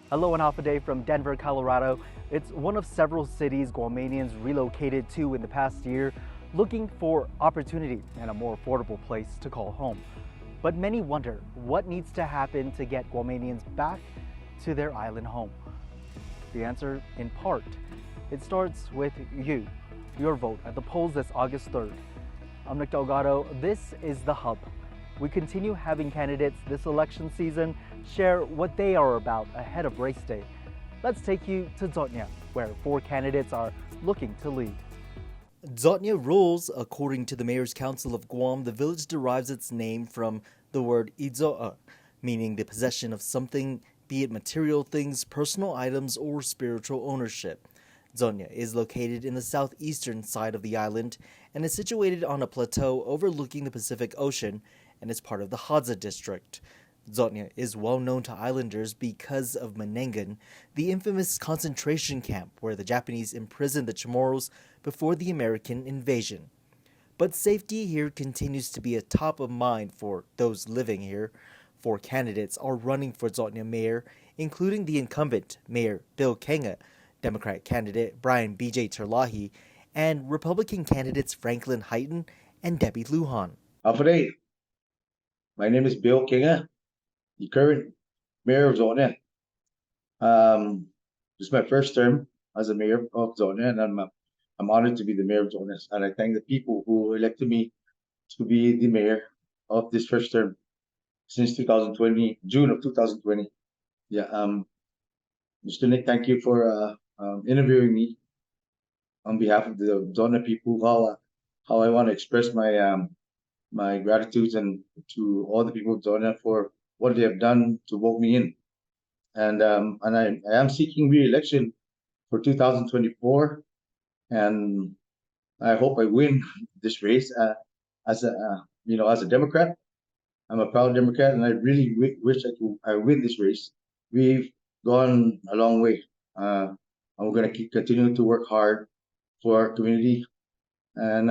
Hello and half a day from Denver, Colorado. It's one of several cities Guamanians relocated to in the past year, looking for opportunity and a more affordable place to call home. But many wonder what needs to happen to get Guamanians back to their island home. The answer, in part, it starts with you, your vote at the polls this August 3rd. I'm Nick Delgado. This is The Hub. We continue having candidates this election season share what they are about ahead of race day. Let's take you to Dzotnya, where 4 candidates are looking to lead. Dzotnya rules, according to the Mayor's Council of Guam, the village derives its name from the word idzo'a, meaning the possession of something, be it material things, personal items, or spiritual ownership. Dzotnya is located in the southeastern side of the island and is situated on a plateau overlooking the Pacific Ocean and is part of the Hadza district. Dzotnya is well known to islanders because of Manengan, the infamous concentration camp where the Japanese imprisoned the Chamorros before the American invasion. But safety here continues to be a top of mind for those living here. 4 candidates are running for Dzotnya mayor, including the incumbent Mayor Bill Quenga, Democratic candidate Brian B.J. Terlahi, and Republican candidates Franklin Heighton and Debbie Lujan. Today, my name is Bill Quenga, the current mayor of Zona. This is my first term as a mayor of Zona, and I'm honored to be the mayor of Zona. And I thank the people who elected me to be the mayor of this first term since 2020, June of 2020. Yeah, Mr. Nick, thank you for interviewing me on behalf of the Zona people. How I want to express my gratitude and to all the people of Zona for what they have done to vote me in. And I am seeking re-election for 2024, and I hope I win this race as a as a Democrat. I'm a proud Democrat, and I really wish I win this race. We've gone a long way, and we're going to keep continuing to work hard for our community. And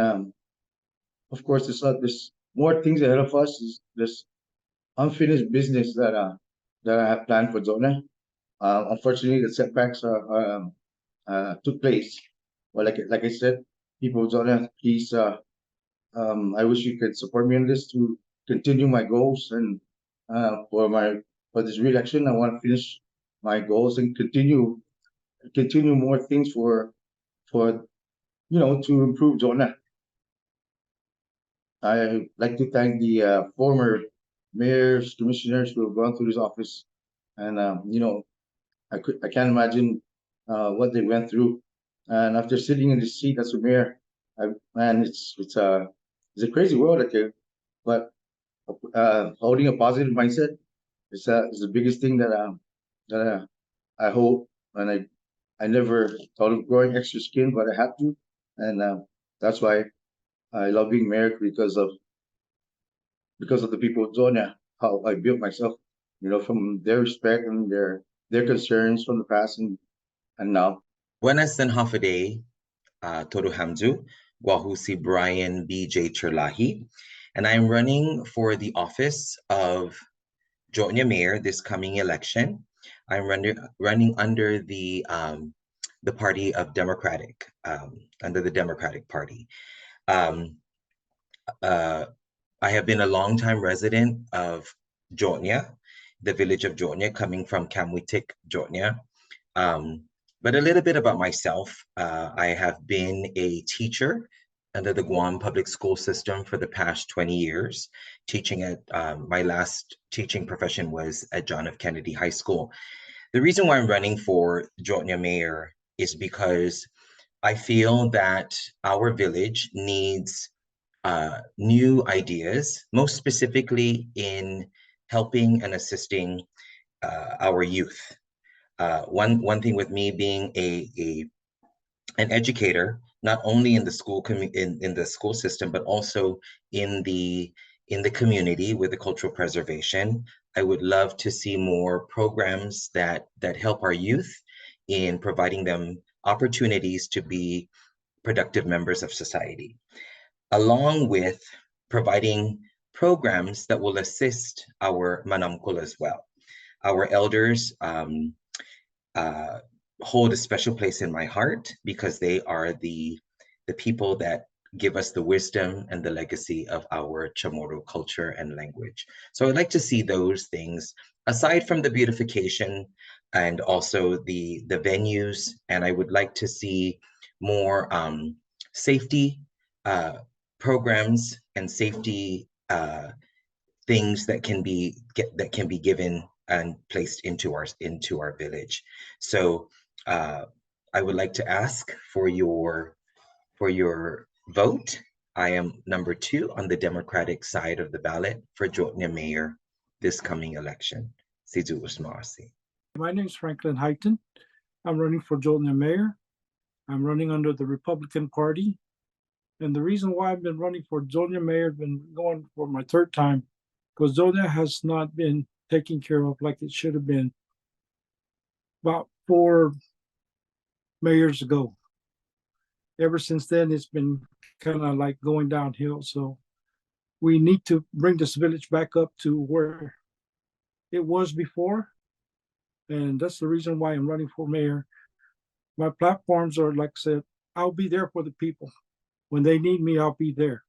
of course, there's more things ahead of us. There's unfinished business that I have planned for Zona. Unfortunately, the setbacks took place. Well, like I said, people of Zona, please, I wish you could support me in this to continue my goals and for this re-election. I want to finish my goals and continue more things for to improve Zona. I like to thank the former mayors, commissioners who have gone through this office, and I can't imagine what they went through. And after sitting in this seat as a mayor, man, it's a crazy world out there. But holding a positive mindset is the biggest thing that I hope. And I never thought of growing extra skin, but I had to, and that's why I love being mayor because of the people of Zonia, how I built myself, from their respect and their concerns from the past and now. Buenas and half a day, Toru Hamzu, Wahusi Brian B.J. Cherlahi, and I'm running for the office of Dzotnya Mayor this coming election. I'm running under the party of Democratic, under the Democratic Party. I have been a longtime resident of Dzotnya, the village of Dzotnya, coming from Kamwitik, Dzotnya. But a little bit about myself. I have been a teacher under the Guam public school system for the past 20 years, teaching at my last teaching profession was at John F. Kennedy High School. The reason why I'm running for Dzotnya Mayor is because I feel that our village needs new ideas, most specifically in helping and assisting our youth. One thing with me being an educator, not only in the school in the school system, but also in the community with the cultural preservation, I would love to see more programs that help our youth in providing them opportunities to be productive members of society, along with providing programs that will assist our manamkul as well. Our elders, hold a special place in my heart because they are the people that give us the wisdom and the legacy of our Chamorro culture and language. So I'd like to see those things aside from the beautification and also the venues, and I would like to see more safety programs and safety things that can be given and placed into our village. So I would like to ask for your vote. I am number 2 on the Democratic side of the ballot for Jotnia Mayor this coming election. Sizu Usmasi. My name is Franklin Highton. I'm running for Jotnia Mayor. I'm running under the Republican Party. And the reason why I've been running for Jotnia Mayor, been going for my 3rd time, because Jotnia has not been taken care of like it should have been about 4 mayors ago. Ever since then, it's been kind of like going downhill. So we need to bring this village back up to where it was before. And that's the reason why I'm running for mayor. My platforms are, like I said, I'll be there for the people. When they need me, I'll be there.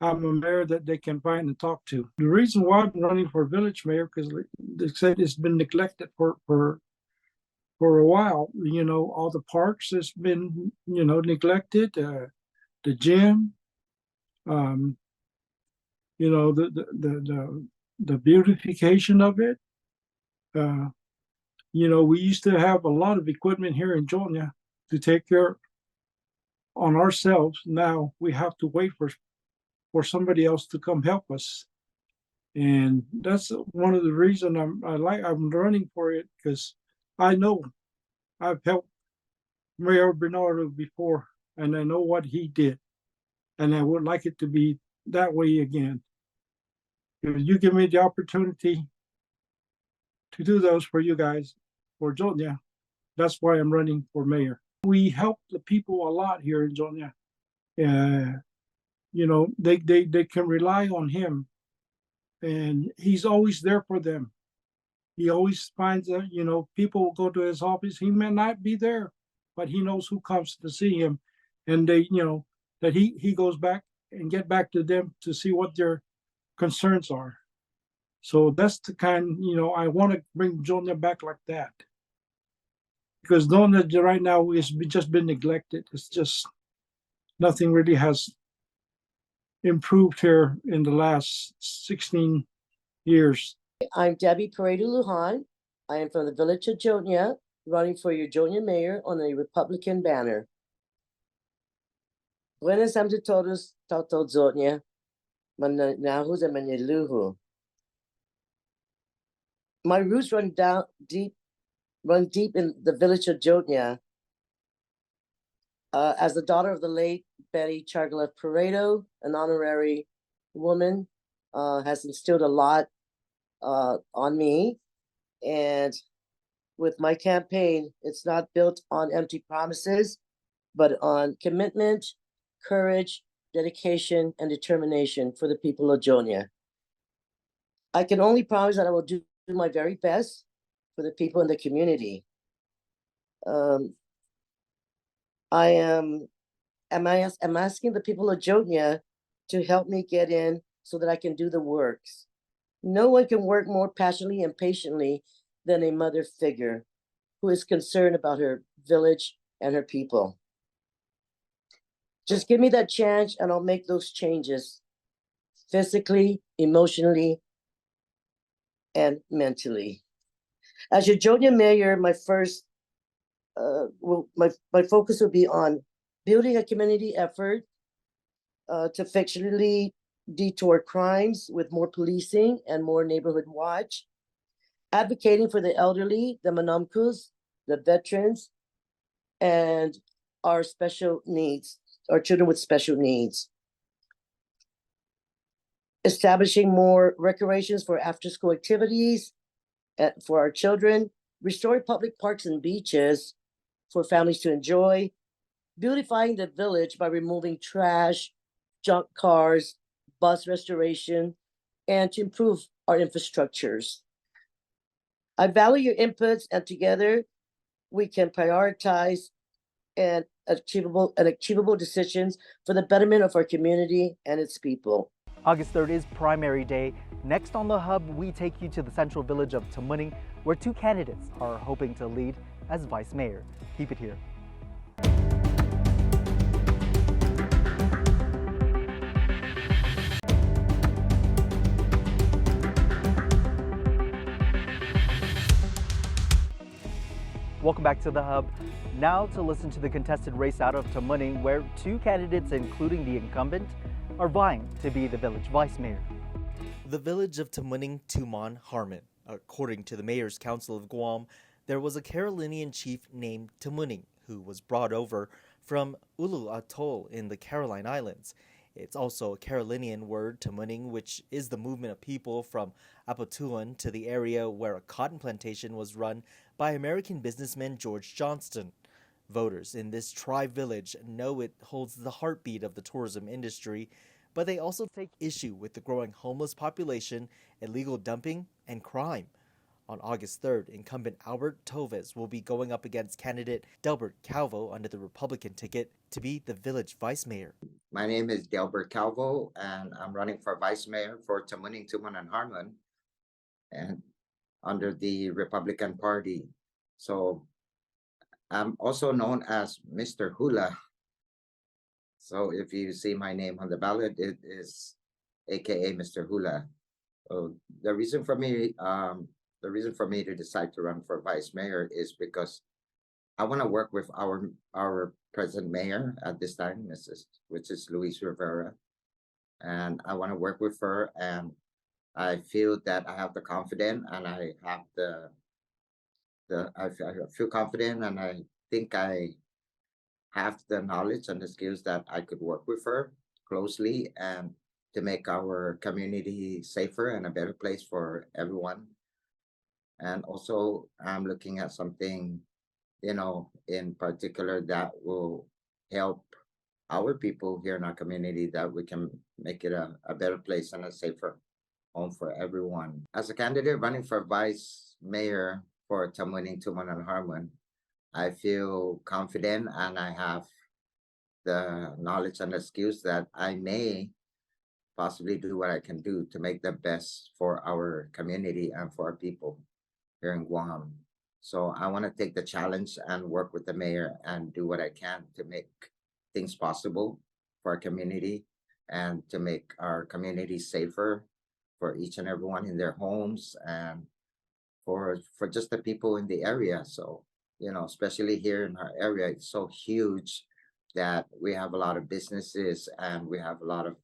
I'm a mayor that they can find and talk to. The reason why I'm running for village mayor, because they said it's been neglected for a while. You know, all the parks has been, you know, neglected. The gym, you know, the beautification of it. You know, we used to have a lot of equipment here in Jotnia to take care on ourselves. Now we have to wait for somebody else to come help us. And that's one of the reasons I'm running for it, because I know I've helped Mayor Bernardo before, and I know what he did, and I would like it to be that way again. If you give me the opportunity to do those for you guys, for Jotnia, that's why I'm running for mayor. We help the people a lot here in Jotnia. You know, they can rely on him, and he's always there for them. He always finds that, you know, people go to his office. He may not be there, but he knows who comes to see him, and they, you know, that he goes back and get back to them to see what their concerns are. So that's the kind, you know, I want to bring Jotnia back like that, because Jotnia right now is just been neglected. It's just nothing really has improved here in the last 16 years. I'm Debbie Peredo-Lujan. I am from the village of Jotnia, running for your Jotnia mayor on the Republican banner. Buenas a todos, Tauto Jotnia, Manahu sa Maniluhu. My roots run deep in the village of Jotnia. As the daughter of the late Betty Chargalev Peredo, an honorary woman, has instilled a lot on me. And with my campaign, it's not built on empty promises, but on commitment, courage, dedication, and determination for the people of Jotnia. I can only promise that I will do my very best for the people in the community. I'm asking the people of Jotnia to help me get in so that I can do the works. No one can work more passionately and patiently than a mother figure who is concerned about her village and her people. Just give me that chance and I'll make those changes physically, emotionally, and mentally. As your Jotnia mayor, my focus will be on building a community effort to fictionally detour crimes with more policing and more neighborhood watch, advocating for the elderly, the manamkus, the veterans, and our special needs, our children with special needs. Establishing more recreations for after-school activities for our children, restoring public parks and beaches for families to enjoy, beautifying the village by removing trash, junk cars, bus restoration, and to improve our infrastructures. I value your inputs, and together we can prioritize and achievable decisions for the betterment of our community and its people. August 3rd is primary day. Next on The Hub, we take you to the central village of Tamuning, where two candidates are hoping to lead as vice mayor. Keep it here. Welcome back to The Hub. Now to listen to the contested race out of Tamuning, where two candidates, including the incumbent, are vying to be the village vice mayor. The village of Tamuning-Tumon-Harmon. According to the Mayor's Council of Guam, there was a Carolinian chief named Tamuning who was brought over from Ulu Atoll in the Caroline Islands. It's also a Carolinian word, Tamuning, which is the movement of people from Apatuan to the area where a cotton plantation was run by American businessman George Johnston. Voters in this tri-village know it holds the heartbeat of the tourism industry, but they also take issue with the growing homeless population, illegal dumping, and crime. On August 3rd, incumbent Albert Toves will be going up against candidate Delbert Calvo under the Republican ticket to be the village vice mayor. My name is Delbert Calvo, and I'm running for vice mayor for Tamuning-Tumon-Harmon and under the Republican Party. So I'm also known as Mr. Hula. So if you see my name on the ballot, it is AKA Mr. Hula. So the reason for me to decide to run for vice mayor is because I want to work with our present mayor at this time, which is Luis Rivera, and I want to work with her, and I feel that I have the confidence, and I have I feel confident, and I think I have the knowledge and the skills that I could work with her closely and to make our community safer and a better place for everyone. And also, I'm looking at something, in particular that will help our people here in our community, that we can make it a better place and a safer home for everyone. As a candidate running for vice mayor for Tamuning-Tumon-Harmon, I feel confident and I have the knowledge and the skills that I may possibly do what I can do to make the best for our community and for our people here in Guam. So I want to take the challenge and work with the mayor and do what I can to make things possible for our community and to make our community safer for each and everyone in their homes and for just the people in the area. So, especially here in our area, it's so huge that we have a lot of businesses and we have a lot of,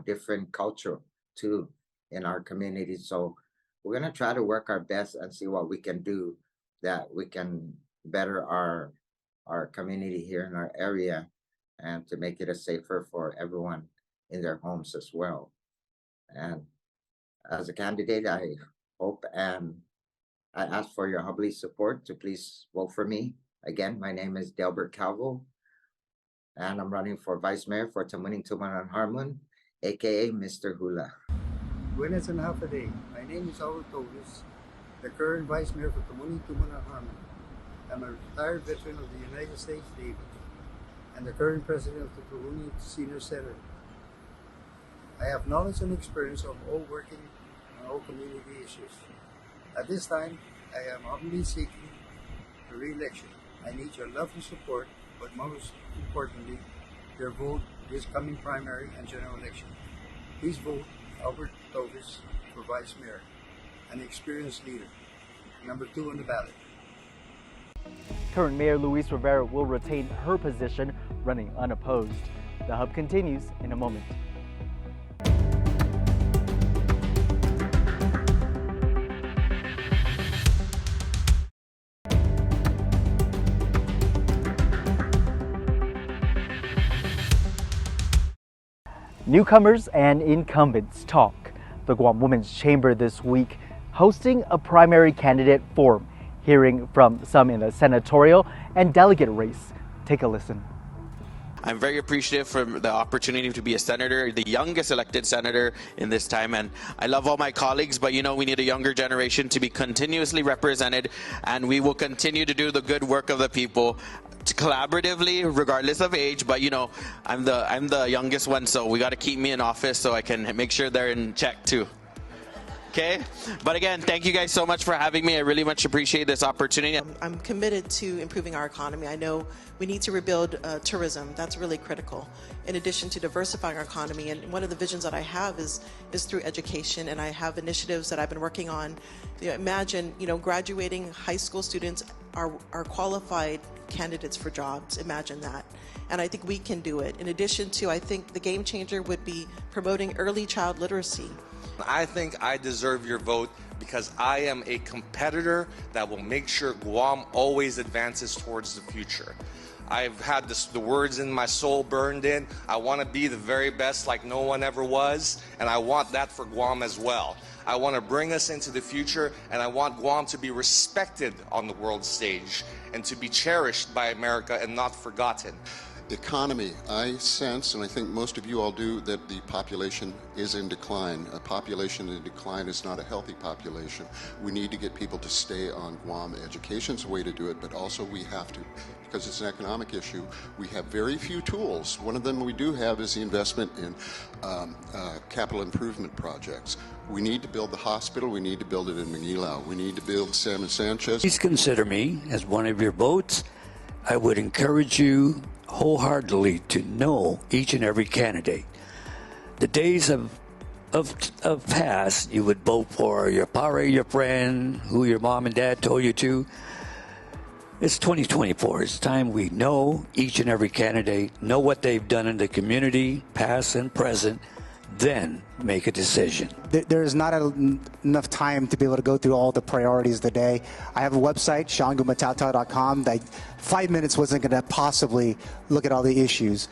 different culture too in our community. So we're going to try to work our best and see what we can do that we can better our community here in our area and to make it a safer for everyone in their homes as well. And as a candidate, I hope and I ask for your humbly support to please vote for me. Again, my name is Delbert Calvo, and I'm running for vice mayor for Tamuning-Tumon-Harmon, aka Mr. Hula. Buenas and half a day. My name is Albert Toves, the current vice mayor for Tamuning-Tumon-Harmon. I'm a retired veteran of the United States Navy and the current president of the Tahuni Senior Center. I have knowledge and experience of all working on all community issues. At this time, I am humbly seeking the re-election. I need your love and support, but most importantly, your vote this coming primary and general election. Please vote Albert Toves for vice mayor, an experienced leader. Number 2 on the ballot. Current Mayor Luis Rivera will retain her position, running unopposed. The Hub continues in a moment. Newcomers and incumbents talk. The Guam Women's Chamber this week hosting a primary candidate forum, hearing from some in the senatorial and delegate race. Take a listen. I'm very appreciative for the opportunity to be a senator, the youngest elected senator in this time. And I love all my colleagues, but we need a younger generation to be continuously represented, and we will continue to do the good work of the people collaboratively, regardless of age. But I'm the youngest one, so we got to keep me in office so I can make sure they're in check too. Okay, but again, thank you guys so much for having me. I really much appreciate this opportunity. I'm committed to improving our economy. I know we need to rebuild tourism. That's really critical. In addition to diversifying our economy, and one of the visions that I have is through education, and I have initiatives that I've been working on. Imagine, graduating high school students are qualified candidates for jobs. Imagine that. And I think we can do it. In addition to, I think the game changer would be promoting early child literacy. I think I deserve your vote because I am a competitor that will make sure Guam always advances towards the future. I've had the words in my soul burned in. I want to be the very best like no one ever was, and I want that for Guam as well. I want to bring us into the future, and I want Guam to be respected on the world stage and to be cherished by America and not forgotten. Economy, I sense, and I think most of you all do, that the population is in decline. A population in decline is not a healthy population. We need to get people to stay on Guam. Education's a way to do it, but also we have to, because it's an economic issue, we have very few tools. One of them we do have is the investment in capital improvement projects. We need to build the hospital. We need to build it in Manila. We need to build Salmon Sanchez. Please consider me as one of your votes. I would encourage you wholeheartedly to know each and every candidate. The days of past, you would vote for your pare, your friend, who your mom and dad told you to. It's 2024. It's time we know each and every candidate, know what they've done in the community, past and present, then make a decision. There's not enough time to be able to go through all the priorities of the day. I have a website, shangumatata.com, that 5 minutes wasn't going to possibly look at all the issues.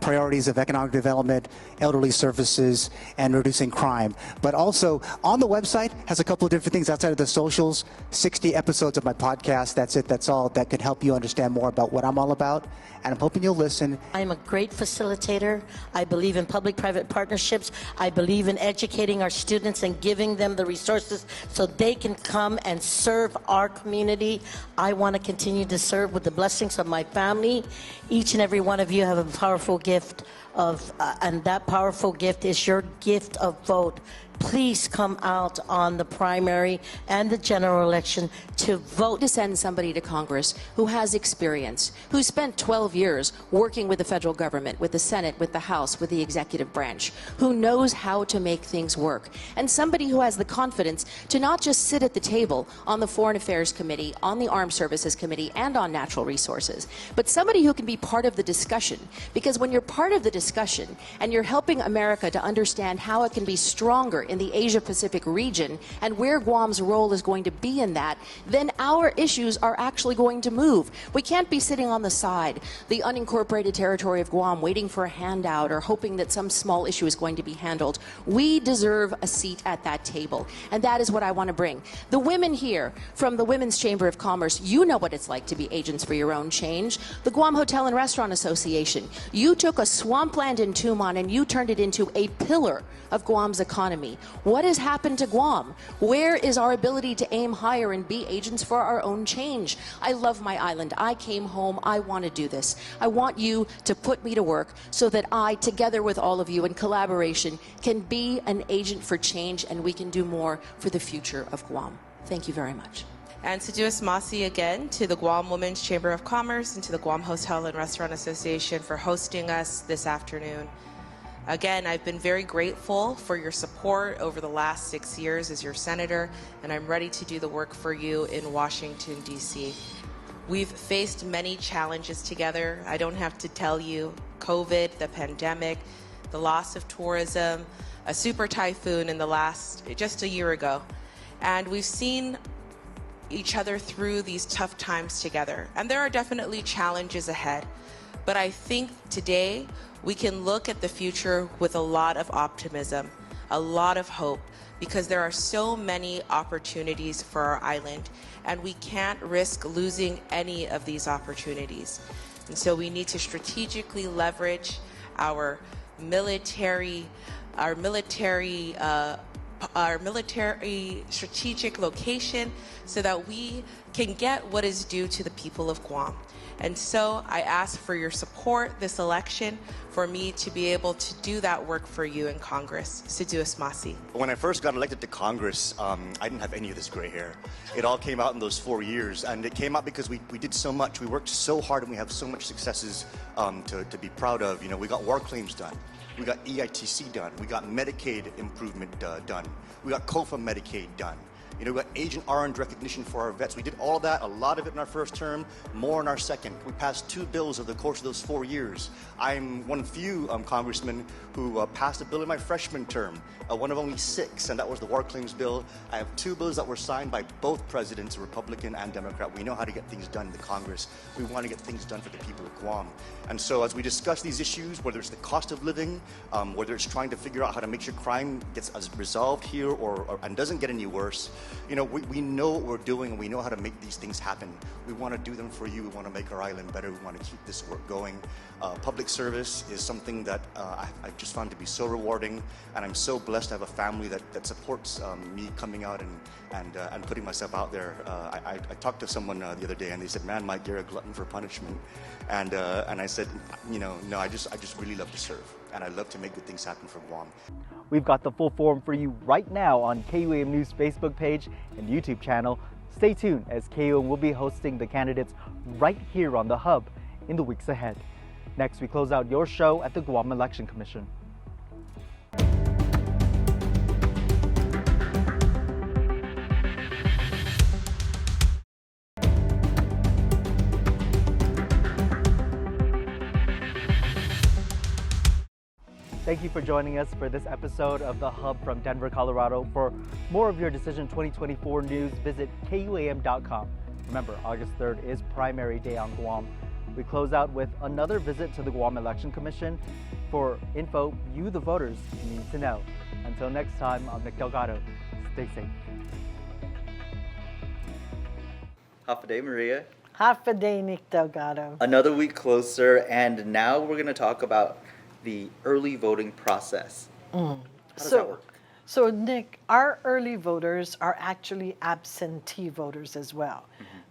Priorities of economic development, elderly services, and reducing crime. But also, on the website has a couple of different things outside of the socials, 60 episodes of my podcast. That's it. That's all that could help you understand more about what I'm all about. And I'm hoping you'll listen. I'm a great facilitator. I believe in public-private partnerships. I believe in educating our students and giving them the resources so they can come and serve our community. I want to continue to serve with the blessings of my family. Each and every one of you have a powerful gift of, and that powerful gift is your gift of vote. Please come out on the primary and the general election to vote. To send somebody to Congress who has experience, who spent 12 years working with the federal government, with the Senate, with the House, with the executive branch, who knows how to make things work, and somebody who has the confidence to not just sit at the table on the Foreign Affairs Committee, on the Armed Services Committee, and on Natural Resources, but somebody who can be part of the discussion. Because when you're part of the discussion and you're helping America to understand how it can be stronger in the Asia-Pacific region and where Guam's role is going to be in that, then our issues are actually going to move. We can't be sitting on the side, the unincorporated territory of Guam, waiting for a handout or hoping that some small issue is going to be handled. We deserve a seat at that table, and that is what I want to bring. The women here from the Women's Chamber of Commerce, you know what it's like to be agents for your own change. The Guam Hotel and Restaurant Association, you took a swampland in Tumon and you turned it into a pillar of Guam's economy. What has happened to Guam? Where is our ability to aim higher and be agents for our own change? I love my island. I came home. I want to do this. I want you to put me to work so that I, together with all of you in collaboration, can be an agent for change and we can do more for the future of Guam. Thank you very much. And Seduas Masi again to the Guam Women's Chamber of Commerce and to the Guam Hotel and Restaurant Association for hosting us this afternoon. Again, I've been very grateful for your support over the last 6 years as your senator, and I'm ready to do the work for you in Washington, D.C. We've faced many challenges together. I don't have to tell you, COVID, the pandemic, the loss of tourism, a super typhoon in just a year ago. And we've seen each other through these tough times together. And there are definitely challenges ahead. But I think today we can look at the future with a lot of optimism, a lot of hope, because there are so many opportunities for our island, and we can't risk losing any of these opportunities. And so we need to strategically leverage our military strategic location so that we can get what is due to the people of Guam. And so I ask for your support this election for me to be able to do that work for you in Congress. Siduos Masi. When I first got elected to Congress, I didn't have any of this gray hair. It all came out in those 4 years, and it came out because we did so much. We worked so hard, and we have so much successes to be proud of. You know, we got war claims done. We got EITC done. We got Medicaid improvement done. We got COFA Medicaid done. You know, we got Agent Orange recognition for our vets. We did all that, a lot of it in our first term, more in our second. We passed 2 bills over the course of those 4 years. I'm one of few congressmen who passed a bill in my freshman term, one of only 6, and that was the war claims bill. I have 2 bills that were signed by both presidents, Republican and Democrat. We know how to get things done in the Congress. We want to get things done for the people of Guam. And so as we discuss these issues, whether it's the cost of living, whether it's trying to figure out how to make sure crime gets resolved here and doesn't get any worse, you know, we know what we're doing and we know how to make these things happen. We want to do them for you. We want to make our island better. We want to keep this work going. Public service is something that I've just found to be so rewarding, and I'm so blessed to have a family that supports me coming out and putting myself out there. I talked to someone the other day, and they said, "Man, Mike, you're a glutton for punishment," and I said, you know, no, I just really love to serve, and I love to make good things happen for Guam. We've got the full forum for you right now on KUAM News Facebook page and YouTube channel. Stay tuned as KUAM will be hosting the candidates right here on the Hub in the weeks ahead. Next, we close out your show at the Guam Election Commission. Thank you for joining us for this episode of The Hub from Denver, Colorado. For more of your Decision 2024 news, visit KUAM.com. Remember, August 3rd is primary day on Guam. We close out with another visit to the Guam Election Commission for info you, the voters, need to know. Until next time, I'm Nick Delgado. Stay safe. Half a day, Maria. Half a day, Nick Delgado. Another week closer, and now we're going to talk about the early voting process. How does that work? So, Nick, our early voters are actually absentee voters as well.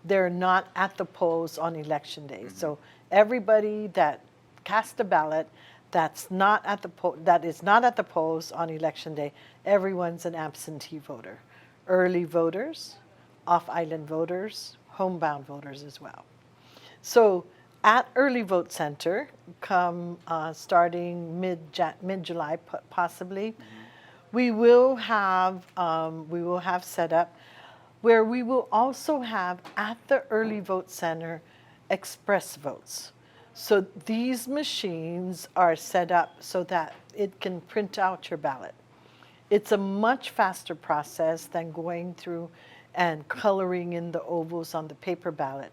They're not at the polls on election day. So everybody that cast a ballot that is not at the polls on election day, everyone's an absentee voter. Early voters, off-island voters, homebound voters as well. So at Early Vote Center, come starting mid-July possibly, we will have set up where we will also have at the Early Vote Center express votes. So these machines are set up so that it can print out your ballot. It's a much faster process than going through and coloring in the ovals on the paper ballot.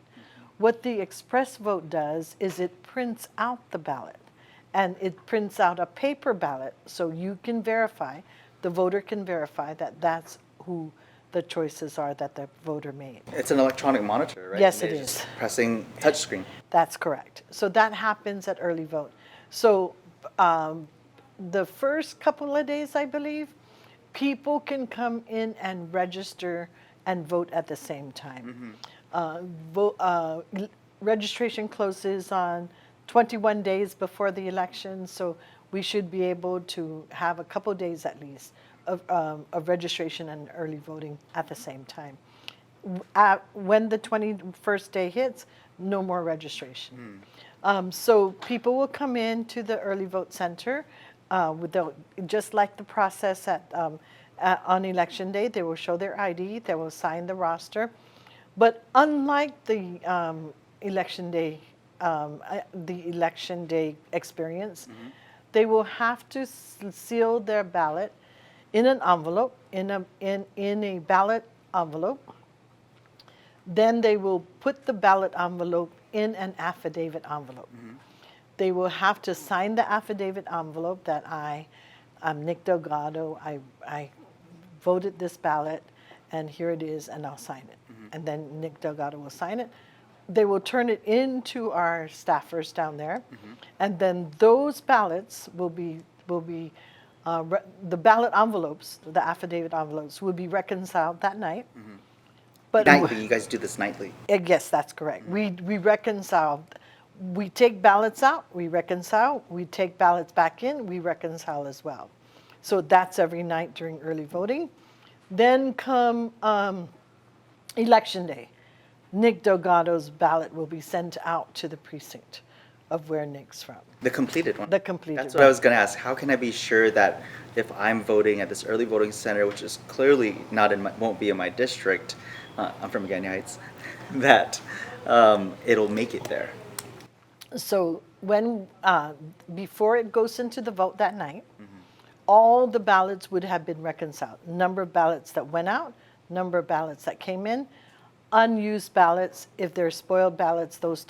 What the express vote does is it prints out the ballot, and it prints out a paper ballot so you can verify, the voter can verify that that's who the choices are that the voter made. It's an electronic monitor, right? Yes, it is. Pressing touchscreen. That's correct. So that happens at early vote. So the first couple of days, I believe, people can come in and register and vote at the same time. Registration closes on 21 days before the election, so we should be able to have a couple days at least of registration and early voting at the same time. When the 21st day hits, no more registration. So people will come in to the Early Vote Center, just like the process on election day. They will show their ID, they will sign the roster. But unlike the election day experience, they will have to seal their ballot in an envelope, in a ballot envelope. Then they will put the ballot envelope in an affidavit envelope. They will have to sign the affidavit envelope that I'm Nick Delgado, I voted this ballot, and here it is, and I'll sign it. And then Nick Delgado will sign it. They will turn it into our staffers down there, and then those ballots will be the ballot envelopes, the affidavit envelopes, will be reconciled that night. But Nightly, you guys do this nightly. yes, that's correct. We reconcile. We take ballots out, we reconcile. We take ballots back in, we reconcile as well. So that's every night during early voting. Then come election day. Nick Delgado's ballot will be sent out to the precinct of where Nick's from. The completed one. The completed That's one. what I was going to ask. How can I be sure that if I'm voting at this early voting center, which is clearly not in my, won't be in my district, I'm from Ganya Heights, that it'll make it there? So when before it goes into the vote that night, all the ballots would have been reconciled. Number of ballots that went out, number of ballots that came in, unused ballots. If they're spoiled ballots, those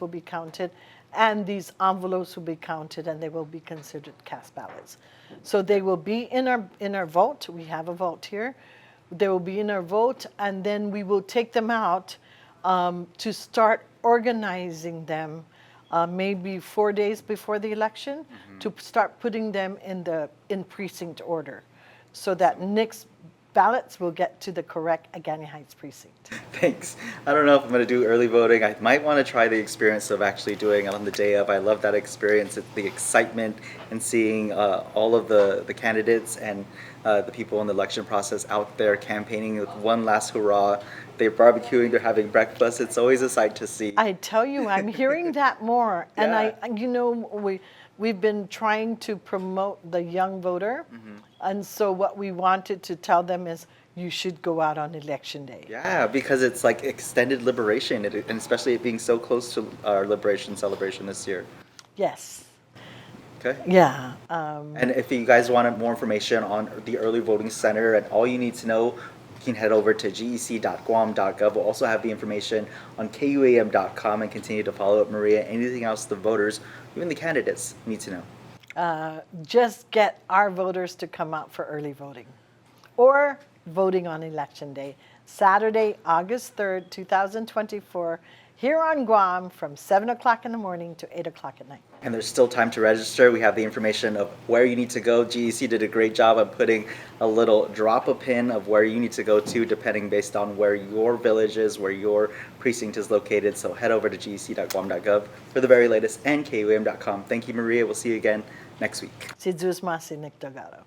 will be counted, and these envelopes will be counted, and they will be considered cast ballots. So they will be in our vote. We have a vote here. They will be in our vote, and then we will take them out to start organizing them maybe 4 days before the election to start putting them in precinct order so that Nick's ballots will get to the correct Agani Heights precinct. Thanks. I don't know if I'm going to do early voting. I might want to try the experience of actually doing it on the day of. I love that experience. It's the excitement and seeing all of the candidates and the people in the election process out there campaigning with one last hurrah. They're barbecuing, they're having breakfast. It's always a sight to see. I tell you, I'm hearing that more. Yeah. And we've been trying to promote the young voter. And so what we wanted to tell them is you should go out on election day. Yeah, because it's like extended liberation, and especially it being so close to our liberation celebration this year. Yes. Okay. Yeah. And if you guys wanted more information on the early voting center and all you need to know, you can head over to gec.guam.gov. We'll also have the information on kuam.com and continue to follow up, Maria. Anything else the voters, even the candidates, need to know? Just get our voters to come out for early voting or voting on election day, Saturday, August 3rd, 2024, here on Guam from 7 o'clock in the morning to 8 o'clock at night. And there's still time to register. We have the information of where you need to go. GEC did a great job of putting a little drop a pin of where you need to go to, depending based on where your village is, where your precinct is located. So head over to gec.guam.gov for the very latest and kuam.com. Thank you, Maria. We'll see you again next week. Si Zeus Masi Nick Delgado.